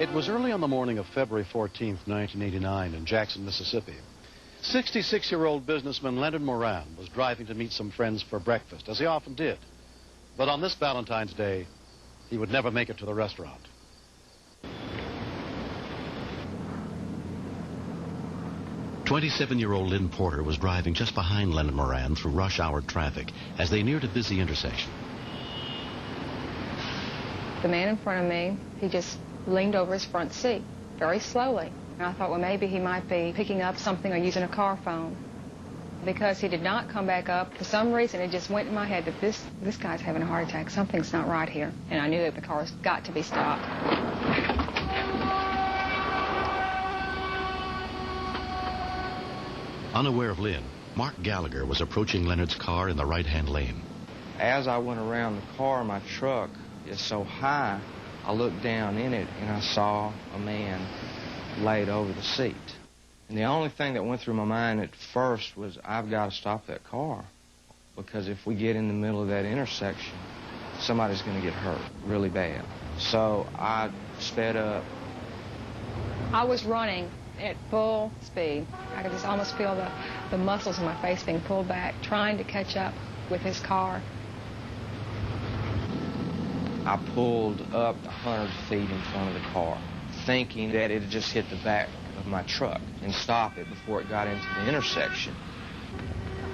It was early on the morning of February 14th, 1989, in Jackson, Mississippi. 66-year-old businessman Leonard Moran was driving to meet some friends for breakfast, as he often did. But on this Valentine's Day, he would never make it to the restaurant. "27-year-old Lynn Porter was driving just behind Leonard Moran through rush hour traffic as they neared a busy intersection. The man in front of me, he just leaned over his front seat very slowly. And I thought, well, maybe he might be picking up something or using a car phone. Because he did not come back up, for some reason it just went in my head that this guy's having a heart attack. Something's not right here. And I knew that the car's got to be stopped. Unaware of Lynn, Mark Gallagher was approaching Leonard's car in the right-hand lane. As I went around the car, my truck is so high, I looked down in it and I saw a man laid over the seat. And the only thing that went through my mind at first was, I've got to stop that car, because if we get in the middle of that intersection, somebody's going to get hurt really bad. So I sped up. I was running at full speed. I could just almost feel the muscles in my face being pulled back, trying to catch up with his car. I pulled up 100 feet in front of the car, thinking that it had just hit the back of my truck and stop it before it got into the intersection.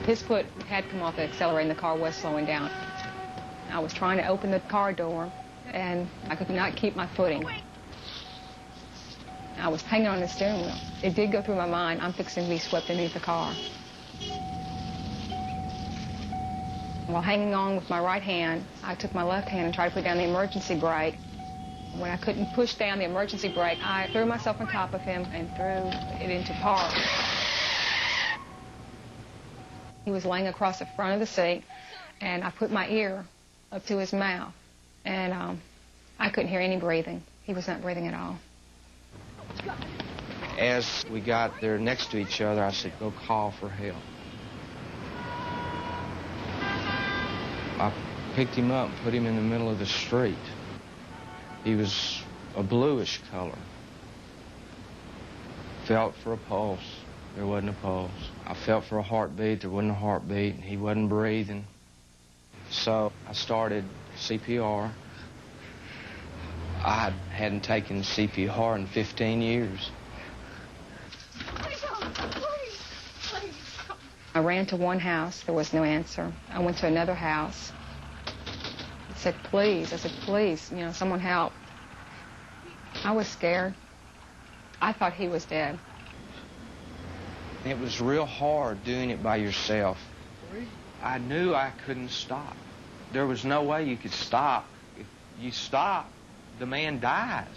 His foot had come off the accelerator and the car was slowing down. I was trying to open the car door and I could not keep my footing. I was hanging on the steering wheel. It did go through my mind, I'm fixing to be swept underneath the car. While hanging on with my right hand, I took my left hand and tried to put down the emergency brake. When I couldn't push down the emergency brake, I threw myself on top of him and threw it into park. He was laying across the front of the seat, and I put my ear up to his mouth, and I couldn't hear any breathing. He was not breathing at all. As we got there next to each other, I said, go call for help. I picked him up and put him in the middle of the street. He was a bluish color. Felt for a pulse. There wasn't a pulse. I felt for a heartbeat. There wasn't a heartbeat. He wasn't breathing. So I started CPR. I hadn't taken CPR in 15 years. I ran to one house. There was no answer. I went to another house. I said, please. I said, please, someone help. I was scared. I thought he was dead. It was real hard doing it by yourself. I knew I couldn't stop. There was no way you could stop. If you stop, the man dies.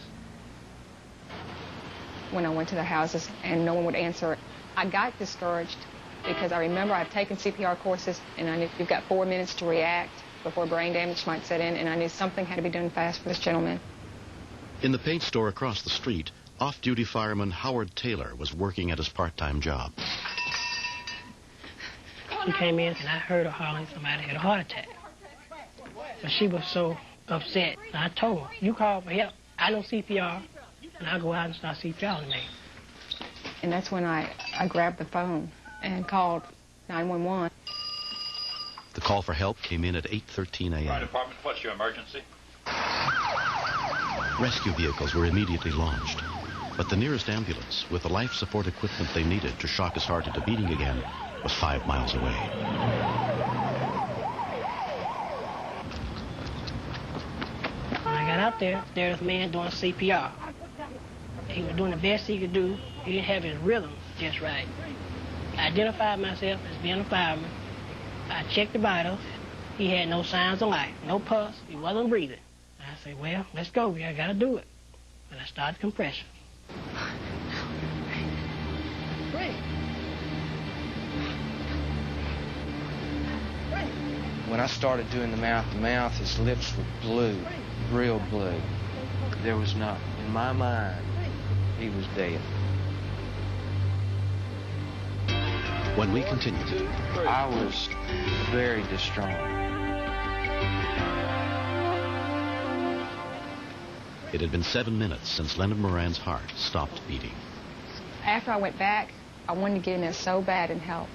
When I went to the houses and no one would answer, I got discouraged because I remember I'd taken CPR courses and I knew you've got 4 minutes to react before brain damage might set in, and I knew something had to be done fast for this gentleman. In the paint store across the street, off-duty fireman Howard Taylor was working at his part-time job. She came in and I heard her hollering somebody had a heart attack. But she was so upset. I told her, you call for help. I know CPR, and I'll go out and start CPR on the man. And that's when I grabbed the phone and called 911. The call for help came in at 8:13 a.m. Fire department, what's your emergency? Rescue vehicles were immediately launched, but the nearest ambulance, with the life support equipment they needed to shock his heart into beating again, was 5 miles away. When I got out there was a man doing CPR. He was doing the best he could do. He didn't have his rhythm just right. I identified myself as being a fireman. I checked the vitals. He had no signs of life, no pulse. He wasn't breathing. I said, well, let's go. I got to do it. And I started compression. When I started doing the mouth, his lips were blue, real blue. There was nothing. In my mind, he was dead. When we continued, I was very distraught. It had been 7 minutes since Leonard Moran's heart stopped beating. After I went back, I wanted to get in there so bad and help.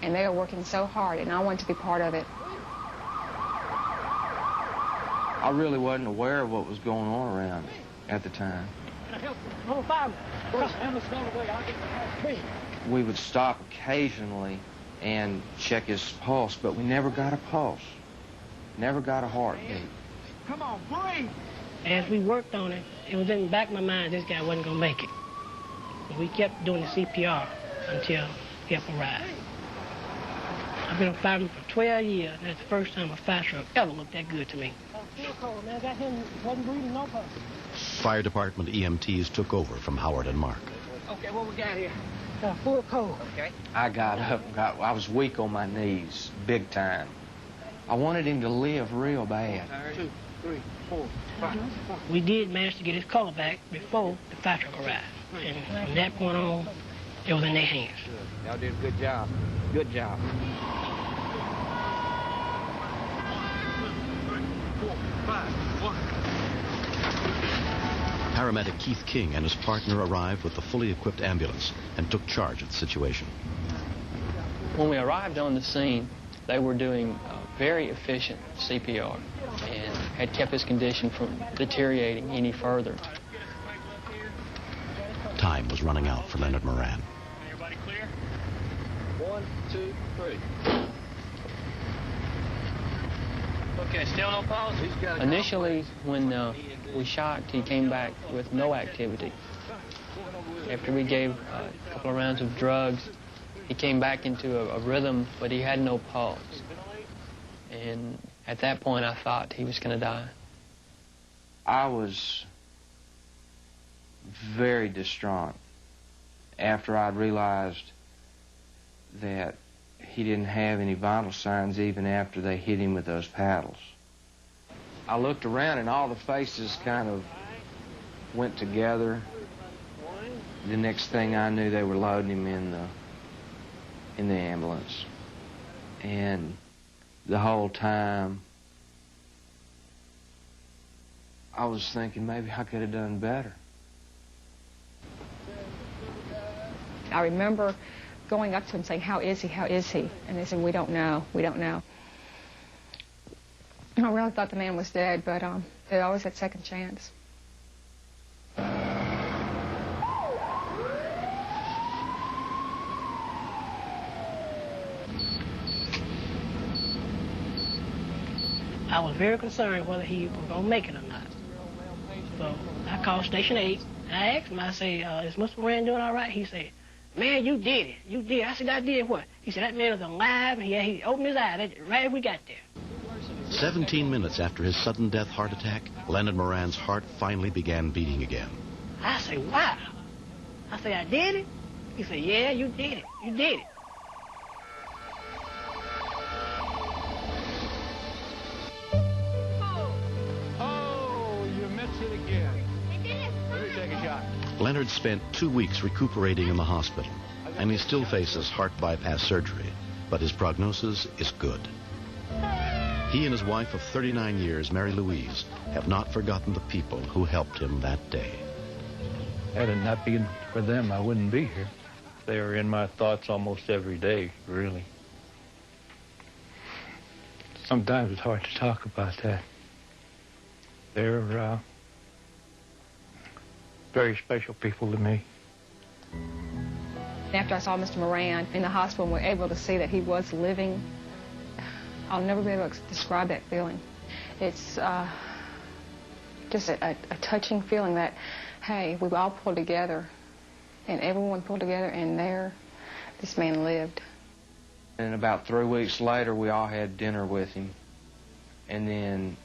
And they were working so hard, and I wanted to be part of it. I really wasn't aware of what was going on around me at the time. We would stop occasionally and check his pulse, but we never got a pulse. Never got a heartbeat. Come on, breathe! As we worked on it, it was in the back of my mind this guy wasn't going to make it. We kept doing the CPR until help arrived. I've been a fireman for 12 years, and that's the first time a fire truck ever looked that good to me. Fire department EMTs took over from Howard and Mark. Okay, what we got here? Full cold. Okay. I got up, I was weak on my knees, big time. I wanted him to live real bad. 2, 3, 4, 5. We did manage to get his color back before the fire truck arrived. And from that point on, it was in their hands. Y'all did a good job. Good job. Paramedic Keith King and his partner arrived with the fully equipped ambulance and took charge of the situation. When we arrived on the scene, they were doing very efficient CPR and had kept his condition from deteriorating any further. Time was running out for Leonard Moran. Everybody clear? 1, 2, 3. Okay, still no pulse? Initially, when we shocked, he came back with no activity. After we gave a couple of rounds of drugs, he came back into a rhythm, but he had no pulse. And at that point, I thought he was going to die. I was very distraught after I'd realized that he didn't have any vital signs even after they hit him with those paddles. I looked around and all the faces kind of went together. The next thing I knew, they were loading him in the ambulance. And the whole time, I was thinking maybe I could have done better. I remember going up to him saying, "How is he? How is he?" And they said, "We don't know. We don't know." And I really thought the man was dead, but they always had second chance. I was very concerned whether he was going to make it or not. So I called Station 8, and I asked him, I said, "Is Mr. Moran doing all right?" He said, "Man, you did it. You did." I said, "I did what?" He said, "That man was alive, and he opened his eyes right as we got there." 17 minutes after his sudden death heart attack, Leonard Moran's heart finally began beating again. I said, "Wow." I said, "I did it?" He said, "Yeah, you did it. You did it." Leonard spent 2 weeks recuperating in the hospital, and he still faces heart bypass surgery, but his prognosis is good. He and his wife of 39 years, Mary Louise, have not forgotten the people who helped him that day. Had it not been for them, I wouldn't be here. They are in my thoughts almost every day, really. Sometimes it's hard to talk about that. They're very special people to me. After I saw Mr. Moran in the hospital and were able to see that he was living, I'll never be able to describe that feeling. It's just a touching feeling that, hey, we all pulled together, and everyone pulled together, and there, this man lived. And about 3 weeks later, we all had dinner with him, and then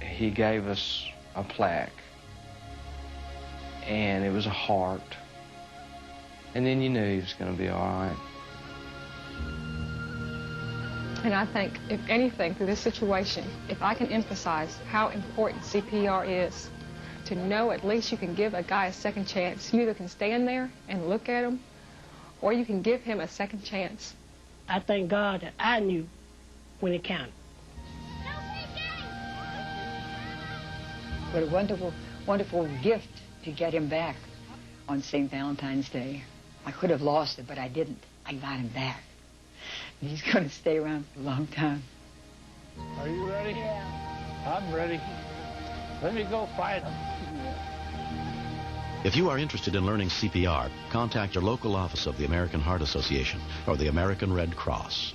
he gave us a plaque, and it was a heart, and then you knew he was going to be all right. And I think, if anything, through this situation, if I can emphasize how important CPR is, to know at least you can give a guy a second chance. You either can stand there and look at him, or you can give him a second chance. I thank God that I knew when it counted. What a wonderful wonderful gift to get him back on St. Valentine's Day. I could have lost it, but I didn't. I got him back. And he's going to stay around for a long time. Are you ready? Yeah. I'm ready. Let me go fight him. If you are interested in learning CPR, contact your local office of the American Heart Association or the American Red Cross.